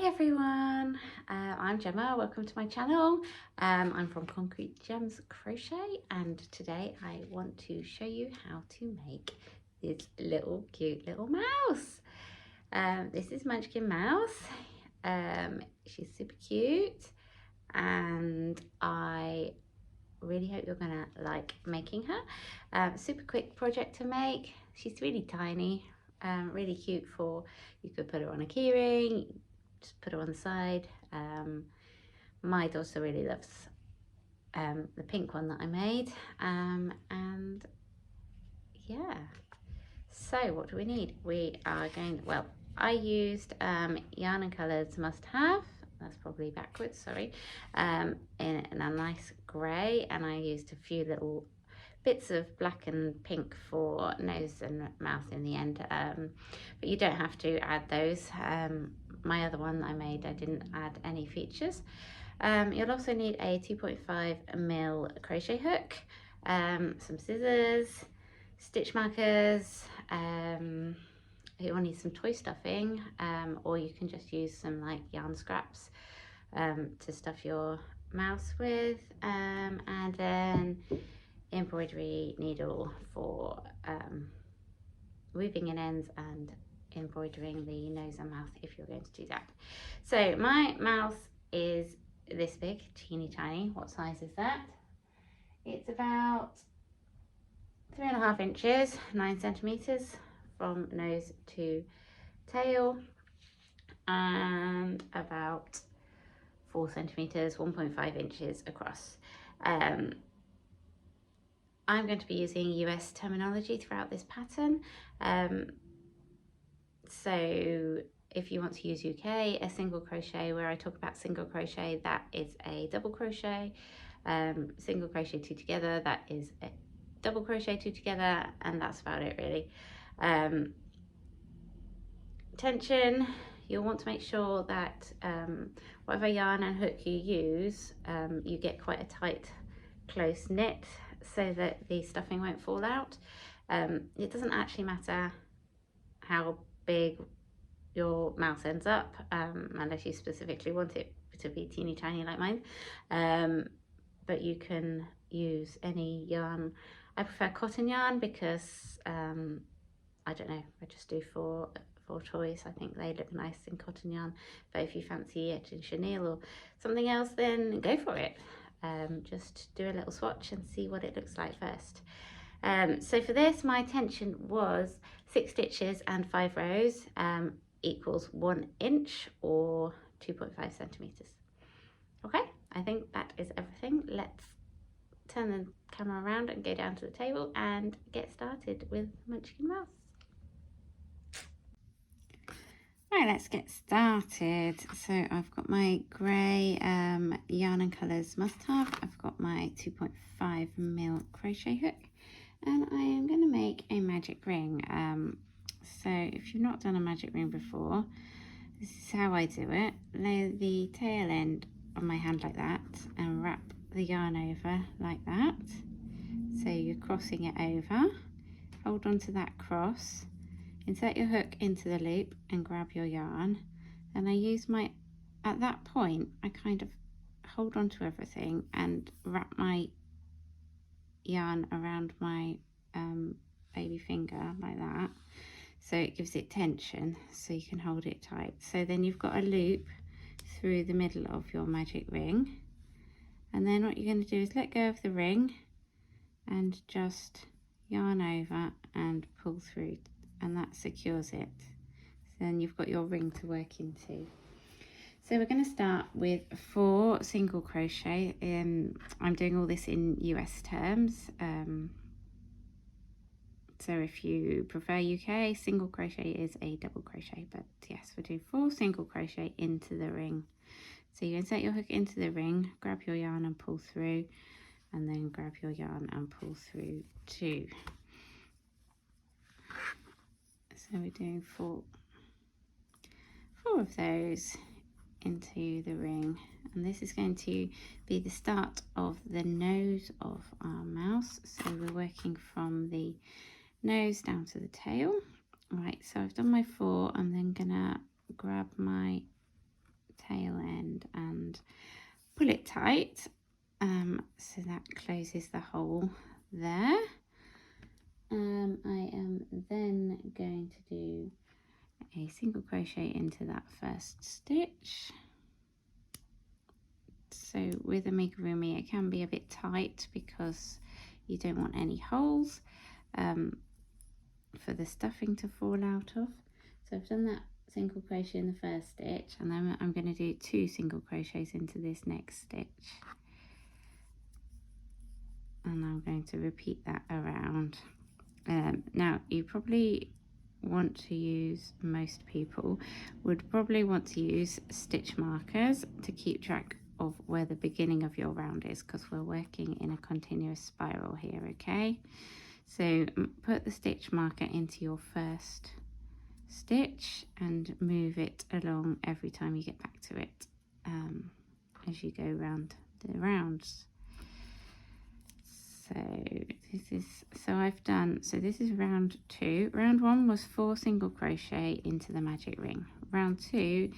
everyone, I'm Gemma. Welcome to my channel. I'm from Concrete Gems Crochet, and today I want to show you how to make this cute little mouse. This is Munchkin Mouse. She's super cute, and I really hope you're gonna like making her. Super quick project to make. She's really tiny, really cute. You could put her on a keyring, just put her on the side. My daughter really loves the pink one that I made, and yeah. So what do we need? We are going, well, I used Yarn and Colours Must Have. That's probably backwards, sorry. In a nice grey, and I used a few little bits of black and pink for nose and mouth in the end, but you don't have to add those. My other one that I made, I didn't add any features. You'll also need a 2.5mm crochet hook, some scissors, stitch markers. You'll need some toy stuffing, or you can just use some like yarn scraps to stuff your mouse with, and then embroidery needle for weaving in ends and embroidering the nose and mouth if you're going to do that. So my mouse is this big, teeny tiny. What size is that? It's about 3.5 inches, 9 centimeters from nose to tail, and about 4 centimeters, 1.5 inches across. I'm going to be using US terminology throughout this pattern. So if you want to use UK, a single crochet, where I talk about single crochet, that is a double crochet. Single crochet 2 together, that is a double crochet 2 together, and that's about it really. Tension, you'll want to make sure that whatever yarn and hook you use, you get quite a tight, close knit, so that the stuffing won't fall out. It doesn't actually matter how big your mouse ends up, unless you specifically want it to be teeny tiny like mine, but you can use any yarn. I prefer cotton yarn because I don't know, I just do for toys. I think they look nice in cotton yarn, but if you fancy it in chenille or something else, then go for it. Just do a little swatch and see what it looks like first. So for this, my tension was 6 stitches and 5 rows, equals 1 inch or 2.5 centimeters. Okay, I think that is everything. Let's turn the camera around and go down to the table and get started with Munchkin Mouse. Right, let's get started. So I've got my grey Yarn and Colours Must Have. I've got my 2.5mm crochet hook, and I am going to make a magic ring. So if you've not done a magic ring before, this is how I do it. Lay the tail end on my hand like that and wrap the yarn over like that. So you're crossing it over. Hold on to that cross. Insert your hook into the loop and grab your yarn. And I use at that point, I kind of hold on to everything and wrap my yarn around my baby finger like that. So it gives it tension, so you can hold it tight. So then you've got a loop through the middle of your magic ring. And then what you're going to do is let go of the ring and just yarn over and pull through, and that secures it. So then you've got your ring to work into. So we're going to start with 4 single crochet. I'm doing all this in US terms. So if you prefer UK, single crochet is a double crochet, but yes, we're doing 4 single crochet into the ring. So you insert your hook into the ring, grab your yarn and pull through, and then grab your yarn and pull through too. So we're doing 4 of those into the ring, and this is going to be the start of the nose of our mouse. So we're working from the nose down to the tail. Right, so I've done my 4. I'm then gonna grab my tail end and pull it tight, so that closes the hole there. I am then going to do a single crochet into that first stitch. So with amigurumi it can be a bit tight because you don't want any holes for the stuffing to fall out of. So I've done that single crochet in the first stitch, and then I'm going to do 2 single crochets into this next stitch, and I'm going to repeat that around. Now you probably want to use, most people would probably want to use stitch markers to keep track of where the beginning of your round is, because we're working in a continuous spiral here. Okay, so put the stitch marker into your first stitch and move it along every time you get back to it, as you go around the rounds. So I've done, so this is round 2. Round 1 was 4 single crochet into the magic ring. Round 2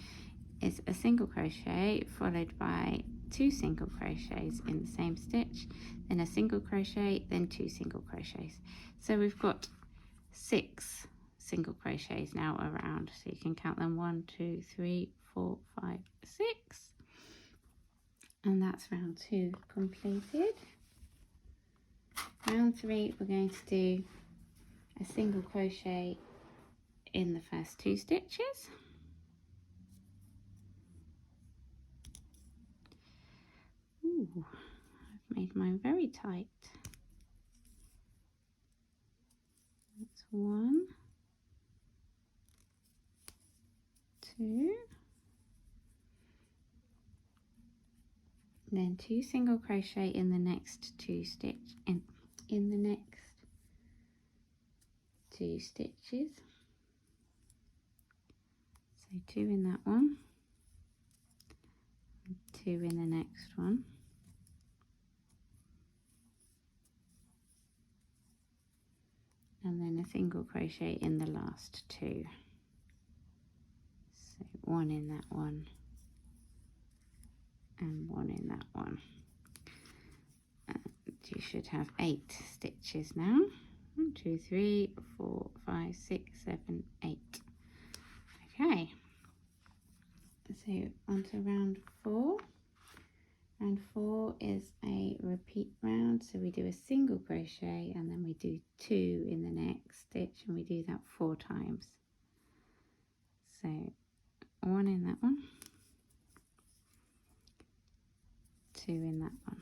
is a single crochet followed by 2 single crochets in the same stitch, then a single crochet, then 2 single crochets. So we've got 6 single crochets now around, so you can count them: 1, 2, 3, 4, 5, 6, and that's round 2 completed. Round 3 we're going to do a single crochet in the first 2 stitches, I've made mine very tight. That's 1, 2, then 2 single crochet in the next 2 stitches, in the next 2 stitches. So 2 in that one, 2 in the next one, and then a single crochet in the last 2. So 1 in that one and 1 in that one. And you should have 8 stitches now. 1, 2, 3, 4, 5, 6, 7, 8. Okay, so on to round 4. Round 4 is a repeat round, so we do a single crochet and then we do 2 in the next stitch, and we do that 4 times. So 1 in that one, 2 in that one,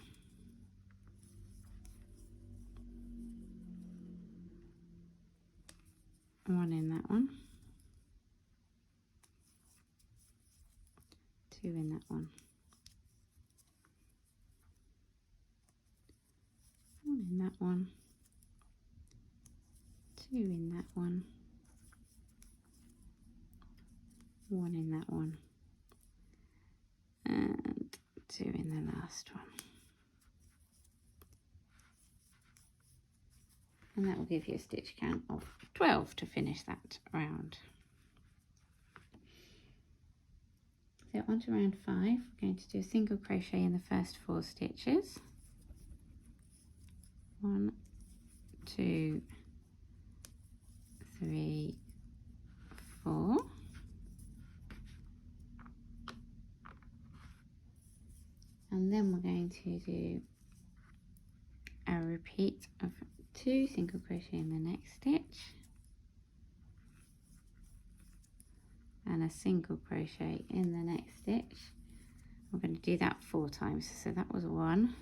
1 in that one, 2 in that one, 1 in that one, 2 in that one, 1 in that one, and 2 in the last one. And that will give you a stitch count of 12 to finish that round. So on to round 5, we're going to do a single crochet in the first 4 stitches. 1, 2, 3, 4. And then we're going to do a repeat of 2 single crochet in the next stitch and a single crochet in the next stitch. We're going to do that 4 times. So that was 1,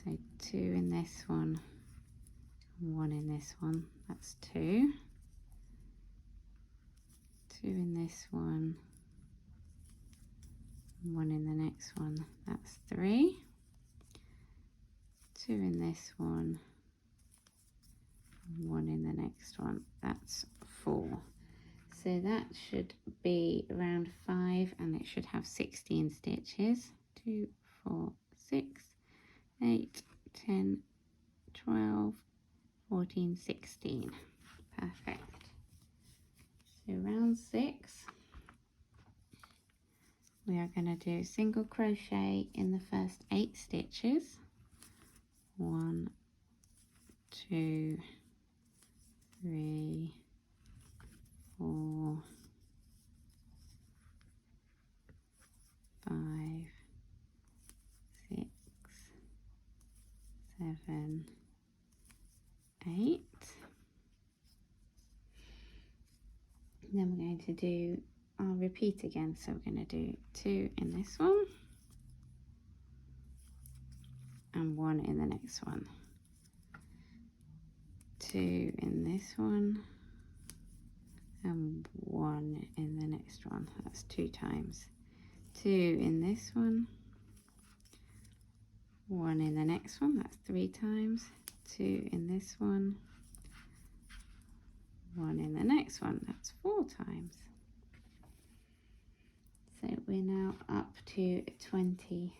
so 2 in this one, 1 in this one, that's 2, 2 in this one, 1 in the next one, that's 3, 2 in this one, 1 in the next one, that's 4. So that should be round 5, and it should have 16 stitches. 2, 4, 6, 8, 10, 12, 14, 16. Perfect. So round 6, we are going to do single crochet in the first 8 stitches. 1, 2, 3, 4, 5, 6, 7, 8. Then we're going to do, I'll repeat again, so we're going to do 2 in this one and 1 in the next one, 2 in this one and 1 in the next one. That's 2 times. 2 in this one, 1 in the next one, that's 3 times. 2 in this one, 1 in the next one, that's 4 times. So we're now up to 20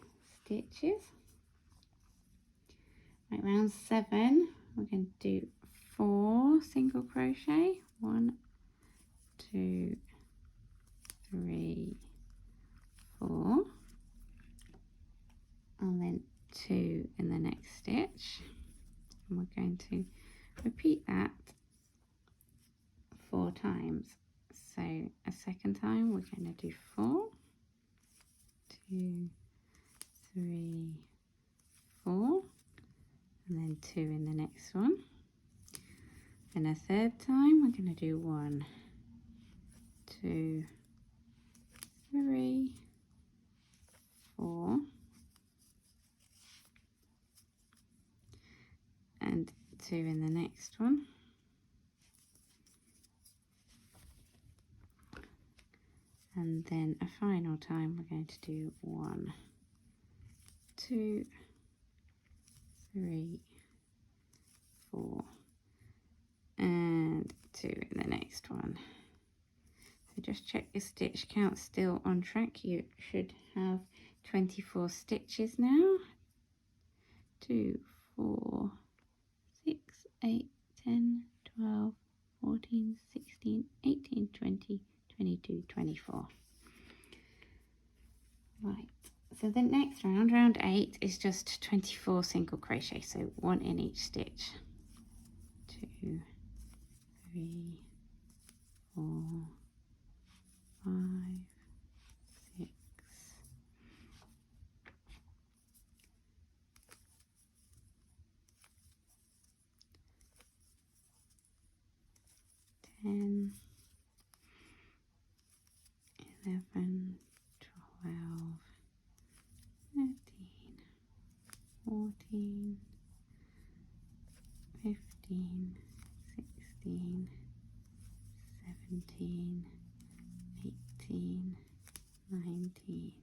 stitches. Right, round 7, we're going to do 4 single crochet. 1, 2, 3, 4, and then 2 in the next stitch. And we're going to repeat that 4 times. So a second time we're going to do 4, 2, 3, 4, and then 2 in the next one. And a third time we're going to do 1, 2, 3, 4, and 2 in the next one. And then a final time we're going to do 1, 2, 3, 4, and 2 in the next one. So just check your stitch count still on track. You should have 24 stitches now. 2, 4, 6, 8, 10, 12, 14, 16, 18, 20, 22, 24. Right, so the next round, round 8, is just 24 single crochet, so 1 in each stitch. 2, 3, 4, 5, 6, 10, 11, 12, 13, 14, 15, 16, 17, 18, 19,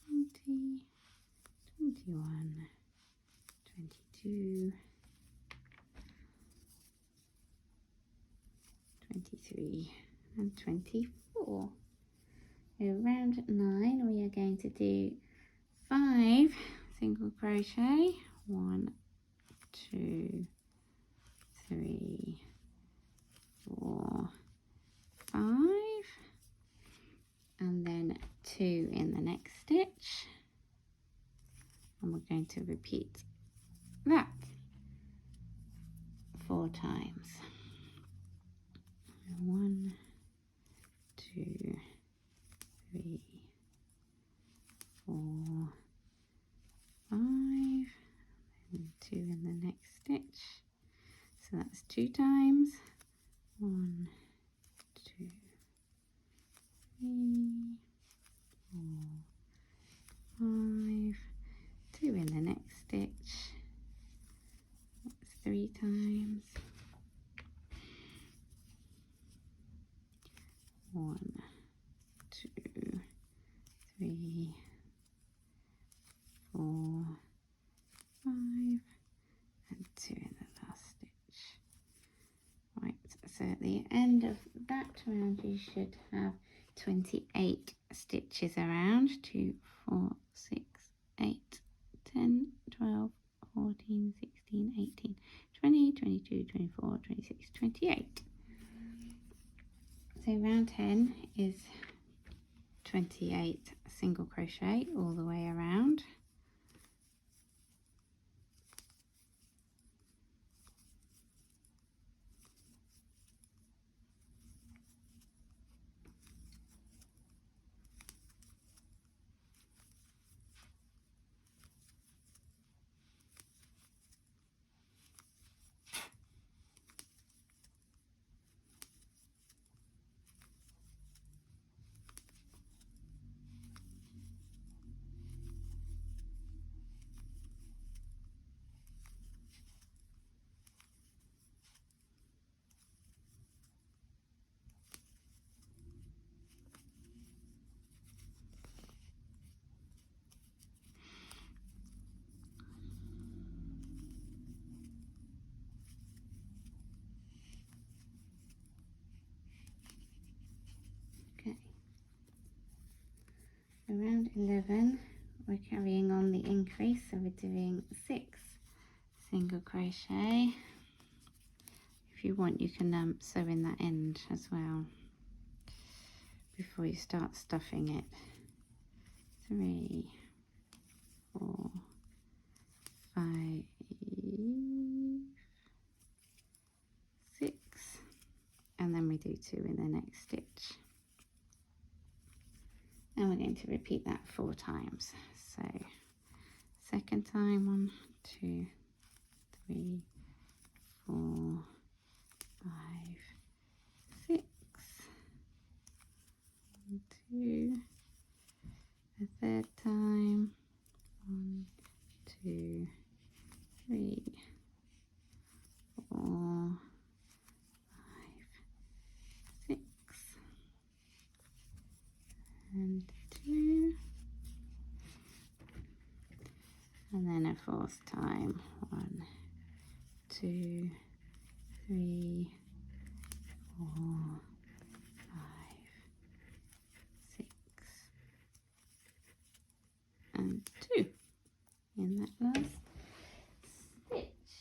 20, 21, 22, 23, and 24. So round 9, we are going to do 5 single crochet. 1, 2, 3, 4, 5, and then 2 in the next stitch, and we're going to repeat that 4 times. 1, 2, 3, 4, 5, and 2 in the next stitch. So that's 2 times. 1, 2, 3, 4, 5, 2 in the next stitch. That's 3 times. 1, 2, 3, 4, 5, and 2 in the last stitch. Right, so at the end of that round you should have 28 stitches around. 2, 4, 6, 8, 10, 12, 14, 16, 18, 20, 22, 24, 26, 28. So round 10 is 28 single crochet all the way around. Okay, around 11 we're carrying on the increase, so we're doing 6 single crochet. If you want, you can sew in that end as well before you start stuffing it. 3, 4, 5, 6, and then we do 2 in the next stitch. And we're going to repeat that 4 times. So second time, 1, 2, 3, 4, 5, 6, 1, 2, the third time, 1, 2, 3, 4, 5, 6, and 2, and then a 4th time, 1, 2, 3, 4, 5, 6, and 2 in that last stitch.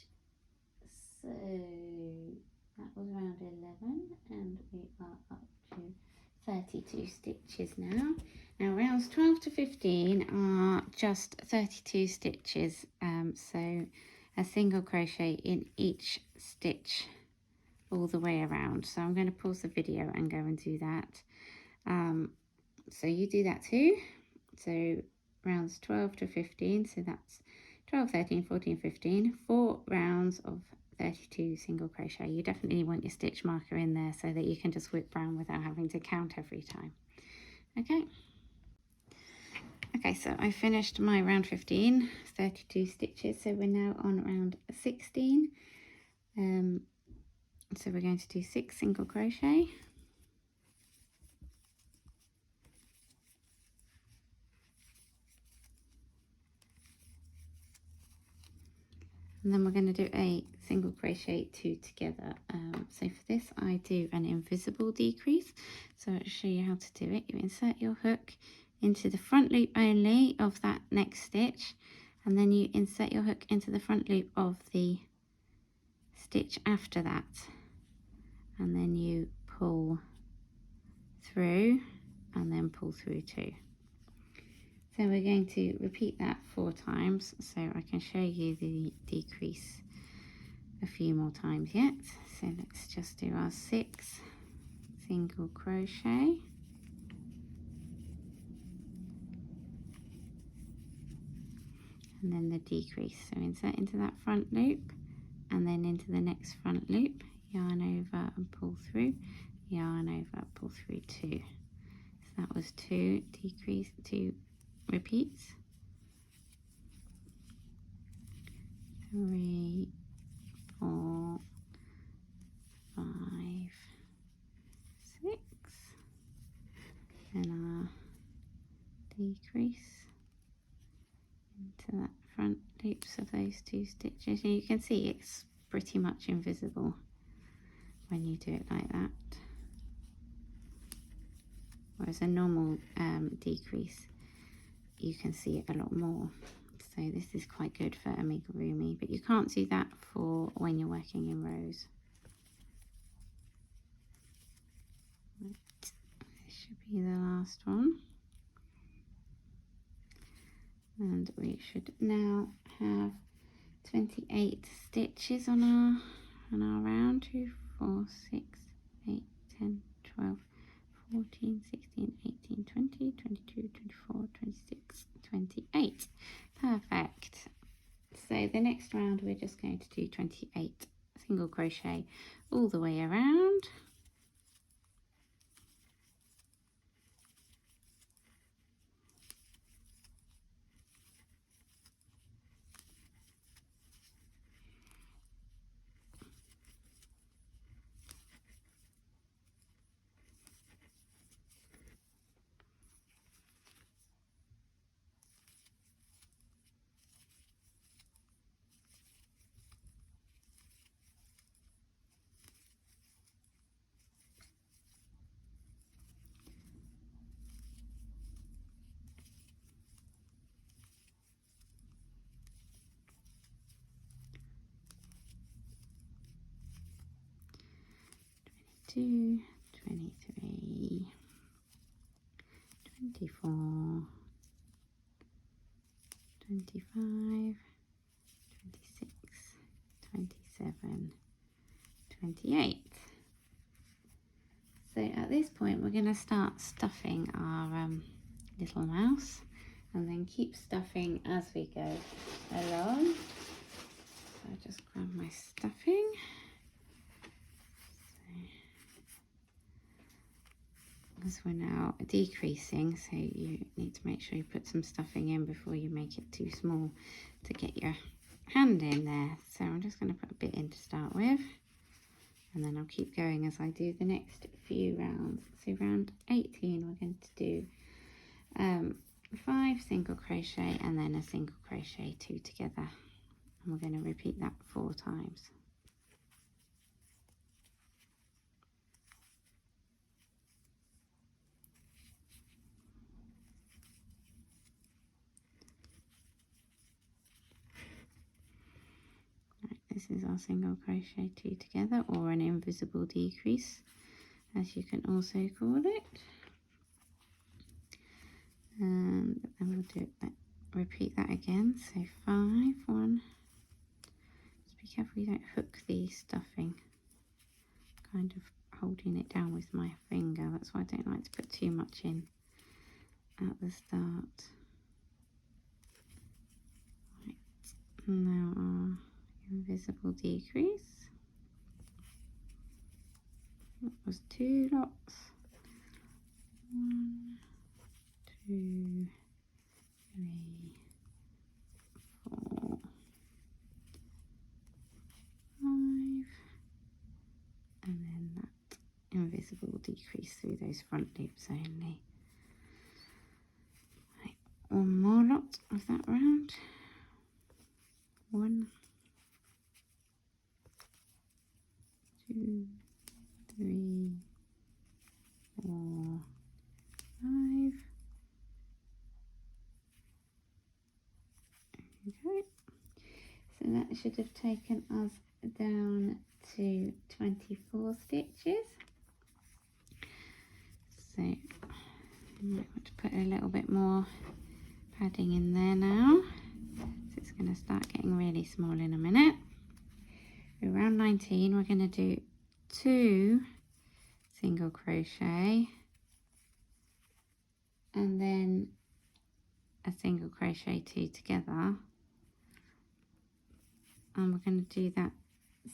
So that was round 11, and we are up to 32 stitches now. Now rounds 12 to 15 are just 32 stitches, so a single crochet in each stitch all the way around. So I'm going to pause the video and go and do that. So you do that too. So rounds 12 to 15, so that's 12, 13, 14, 15, 4 rounds of 32 single crochet. You definitely want your stitch marker in there so that you can just whip round without having to count every time. Okay, so I finished my round 15, 32 stitches, so we're now on round 16. So we're going to do 6 single crochet, and then we're going to do a single crochet 2 together. So for this I do an invisible decrease, so I'll show you how to do it. You insert your hook into the front loop only of that next stitch, and then you insert your hook into the front loop of the stitch after that, and then you pull through and then pull through 2. So we're going to repeat that 4 times, so I can show you the decrease a few more times yet. So let's just do our 6 single crochet, and then the decrease. So insert into that front loop and then into the next front loop, yarn over and pull through, yarn over, pull through 2. So that was 2 decrease, 2 repeats. 3, 4, 5, 6, and our decrease into that front loops of those 2 stitches, and you can see it's pretty much invisible when you do it like that, whereas a normal decrease you can see it a lot more. So this is quite good for amigurumi, but you can't do that for when you're working in rows. Right. This should be the last one. And we should now have 28 stitches on our round. 2, 4, 6, 8, 10, 12, 14, 16, 18, 20, 22, 24, 26, 28. Perfect. So the next round we're just going to do 28 single crochet all the way around. Two, 23, 24, 25, 26, 27, 28. So at this point we're going to start stuffing our little mouse, and then keep stuffing as we go along. So I'll just grab my stuffing. As we're now decreasing, so you need to make sure you put some stuffing in before you make it too small to get your hand in there. So I'm just going to put a bit in to start with, and then I'll keep going as I do the next few rounds. So round 18 we're going to do 5 single crochet and then a single crochet 2 together, and we're going to repeat that 4 times. This is our single crochet 2 together, or an invisible decrease as you can also call it. And then we'll do that, repeat that again. So 5, 1. Just be careful you don't hook the stuffing, kind of holding it down with my finger. That's why I don't like to put too much in at the start. Right, now our invisible decrease. That was 2 lots. 1, 2, 3, 4, 5, and then that invisible decrease through those front loops only. Right, one more lot of that round. 1, 2, 3, 4, 5. There we go. So that should have taken us down to 24 stitches. So you might want to put a little bit more padding in there now. So it's going to start getting really small in a minute. Around 19 we're going to do 2 single crochet and then a single crochet 2 together, and we're going to do that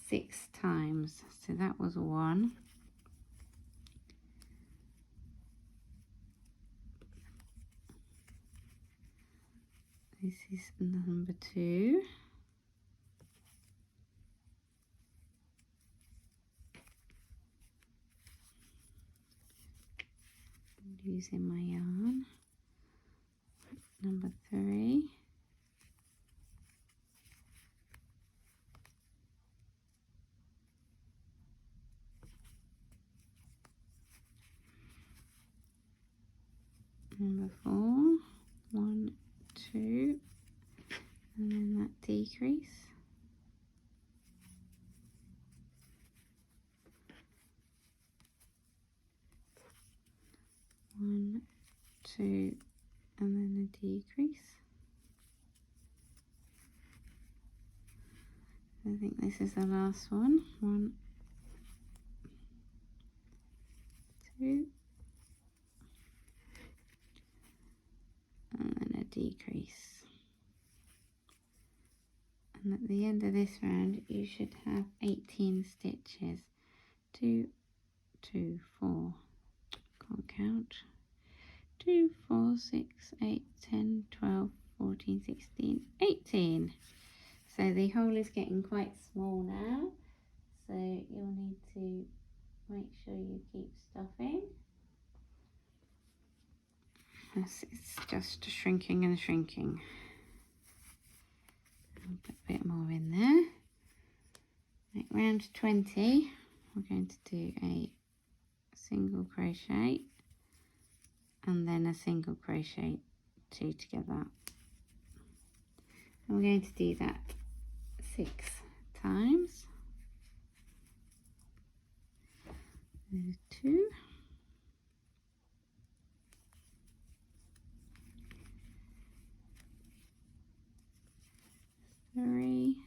6 times. So that was 1, this is number 2, using my yarn, number 3, number 4, 1, 2, and then that decrease, 1, 2, and then a decrease, I think this is the last one. 1, 2, and then a decrease. And at the end of this round you should have 18 stitches. 2, 2, 4, can't count. 2, 4, 6, 8, 10, 12, 14, 16, 18. So the hole is getting quite small now, so you'll need to make sure you keep stuffing. It's just shrinking and shrinking. I'll put a bit more in there. At round 20, we're going to do a single crochet and then a single crochet 2 together. And we're going to do that 6 times. There's 2. 3.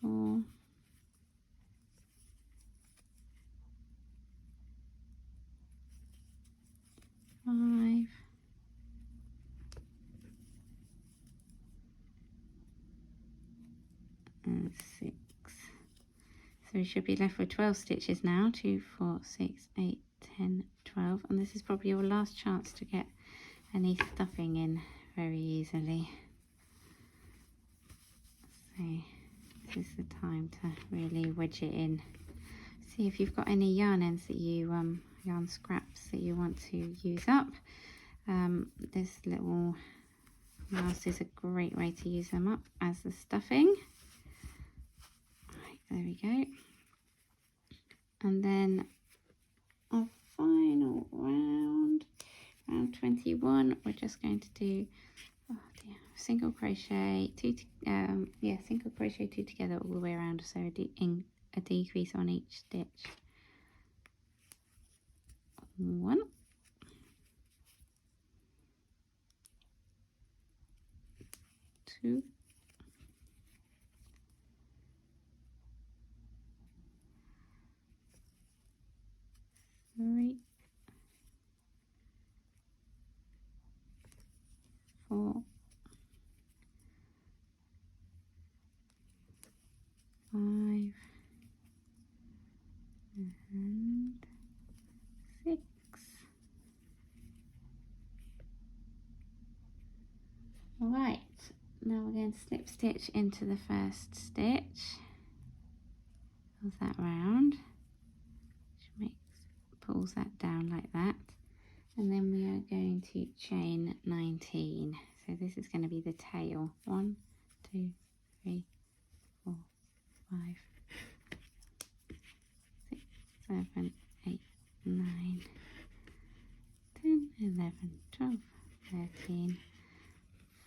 4. 5. And 6. So we should be left with 12 stitches now. 2, 4, 6, 8, 10, 12. And this is probably your last chance to get any stuffing in very easily. So this is the time to really wedge it in. See if you've got any yarn ends that you, yarn scraps that you want to use up. This little mouse is a great way to use them up as the stuffing. Right, there we go. And then our final round, round 21, we're just going to do single crochet 2 single crochet 2 together all the way around, so a decrease on each stitch. 1, 2, 3, 4, 5, and 6. Right, now we're going to slip stitch into the first stitch of that round, which pulls that down like that, and then we are going to chain 19. So this is going to be the tail. 1, 2, 3, 4, 5, 6, 7, 8, 9, 10, 11, 12, 13,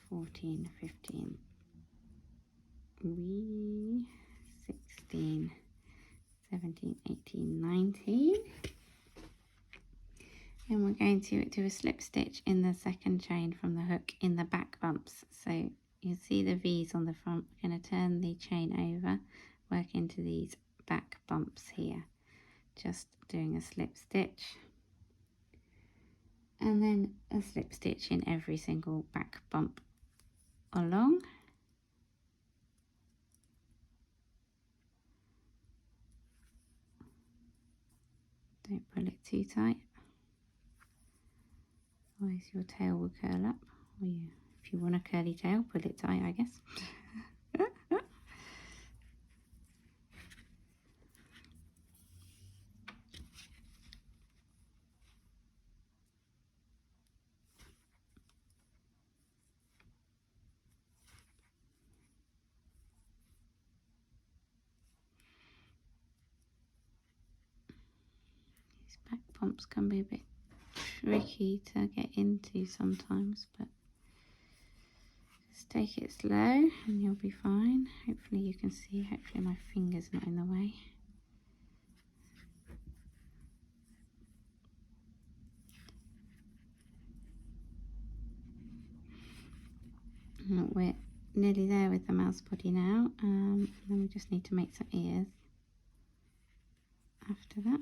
14, 15, 16, 17, 18, 19. And we're going to do a slip stitch in the second chain from the hook in the back bumps. So you'll see the V's on the front. We're going to turn the chain over, work into these back bumps here. Just doing a slip stitch. And then a slip stitch in every single back bump along. Don't pull it too tight, otherwise your tail will curl up. Or if you want a curly tail, pull it tight, I guess. Back bumps can be a bit tricky to get into sometimes, but Just take it slow and you'll be fine. Hopefully you can see, hopefully my finger's not in the way. We're nearly there with the mouse body now, and then we just need to make some ears after that.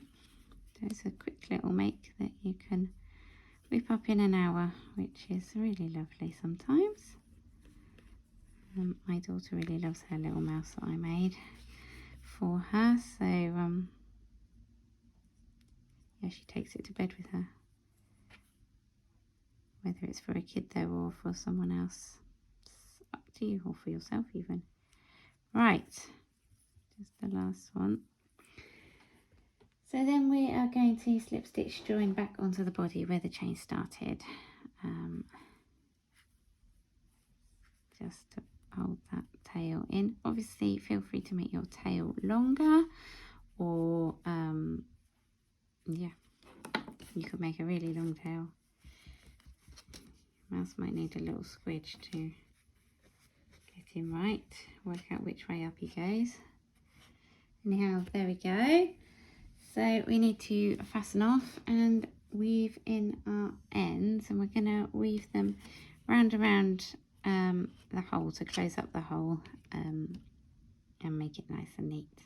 So it's a quick little make that you can whip up in an hour, which is really lovely sometimes. My daughter really loves her little mouse that I made for her, so yeah, she takes it to bed with her, whether it's for a kid though or for someone else. It's up to you, or for yourself even. Right, just the last one. So then we are going to slip stitch join back onto the body where the chain started, just to hold that tail in. Obviously feel free to make your tail longer, or yeah, you could make a really long tail. Mouse might need a little squidge to get him right, work out which way up he goes. Anyhow, there we go. So we need to fasten off and weave in our ends, and we're going to weave them round around the hole to close up the hole and make it nice and neat.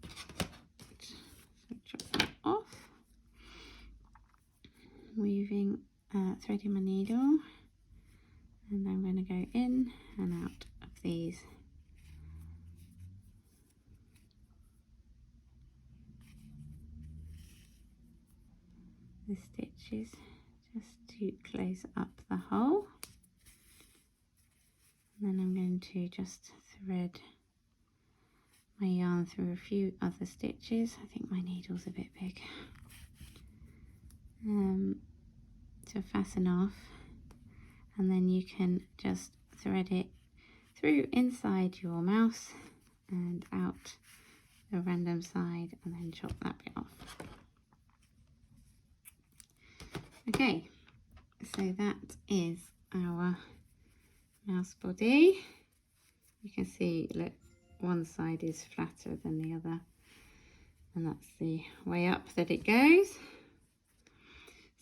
So chop that off. Weaving, threading my needle, and I'm going to go in and out of these. The stitches just to close up the hole, and then I'm going to just thread my yarn through a few other stitches. I think my needle's a bit big, to fasten off, and then you can just thread it through inside your mouse and out the random side, and then chop that bit off. Okay, so that is our mouse body. You can see, look, one side is flatter than the other, and that's the way up that it goes.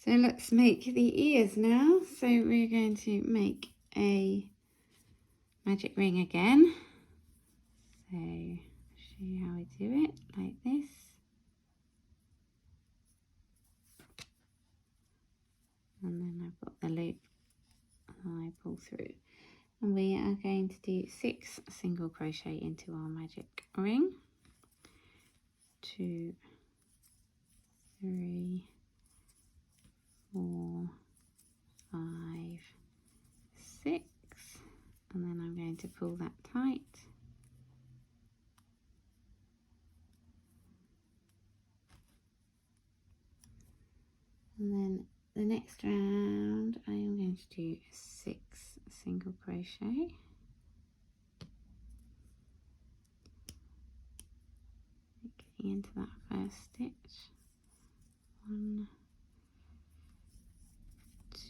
So let's make the ears now. So we're going to make a magic ring again. So I'll show you how I do it, like this. And then I've got the loop and I pull through, and we are going to do 6 single crochet into our magic ring. 2, 3, 4, 5, 6, and then I'm going to pull that tight. And then the next round I am going to do 6 single crochet. Getting into that first stitch. 1,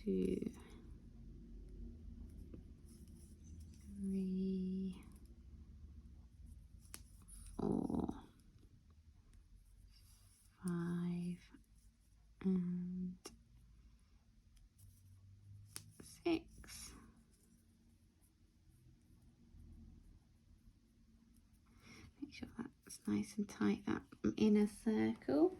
2, 3, 4, 5, and 6. Make sure that's nice and tight, that inner circle.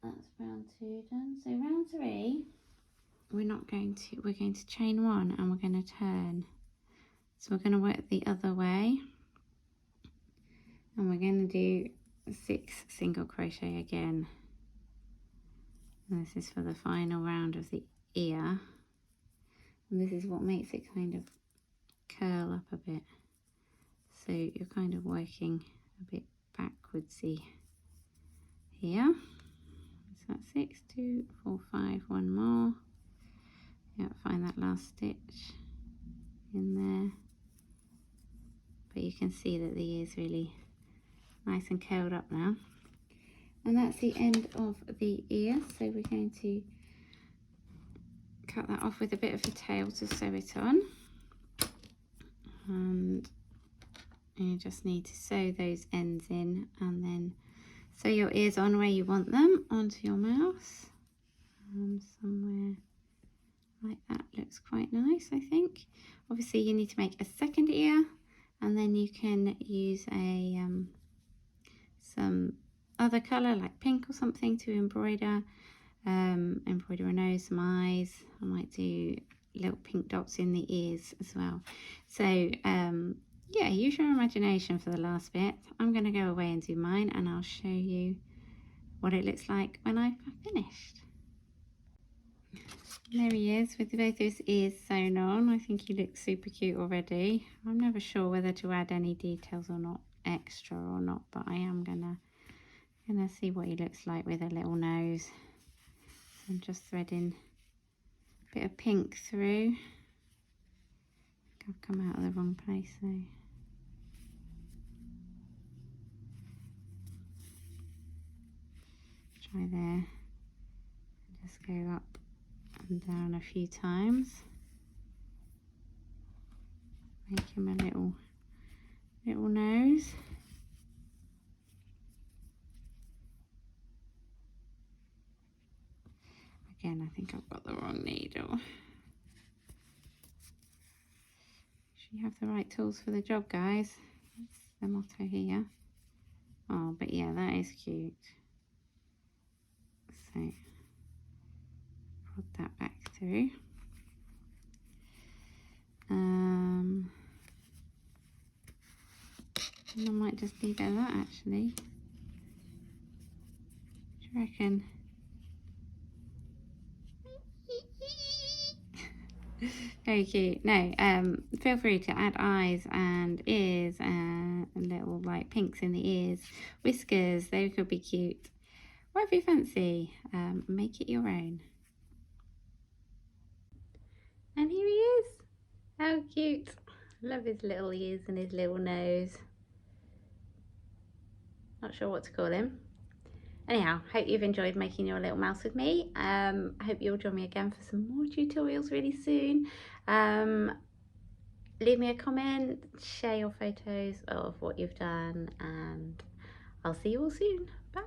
That's round 2 done. So round 3, we're going to chain 1 and we're going to turn. So we're going to work the other way, and we're going to do 6 single crochet again. And this is for the final round of the ear, and this is what makes it kind of curl up a bit, so you're kind of working a bit backwardsy here. So that's 6, 2, 4, 5, 1 more. Yeah, find that last stitch in there, but you can see that the ear is really nice and curled up now. And that's the end of the ear. So we're going to cut that off with a bit of the tail to sew it on. And you just need to sew those ends in and then sew your ears on where you want them onto your mouse. Somewhere like that looks quite nice, I think. Obviously you need to make a second ear, and then you can use a some other colour like pink or something to embroider a nose, some eyes. I might do little pink dots in the ears as well. So yeah, use your imagination for the last bit. I'm going to go away and do mine, and I'll show you what it looks like when I've finished. There he is with both his ears sewn on. I think he looks super cute already. I'm never sure whether to add any details or not, extra or not, but I am gonna see what he looks like with a little nose. So I'm just threading a bit of pink through. I've come out of the wrong place though. Try there. Just go up and down a few times. Make him a little nose. Again, I think I've got the wrong needle. You have the right tools for the job, guys. That's the motto here. Oh, but yeah, that is cute. So put that back through. And I might just leave it at that actually. What do you reckon? Very cute. No, feel free to add eyes and ears and little like pinks in the ears, whiskers, they could be cute. Whatever you fancy, make it your own. And here he is. How cute. Love his little ears and his little nose. Not sure what to call him. Anyhow, hope you've enjoyed making your little mouse with me. I hope you'll join me again for some more tutorials really soon. Leave me a comment, share your photos of what you've done, and I'll see you all soon. Bye.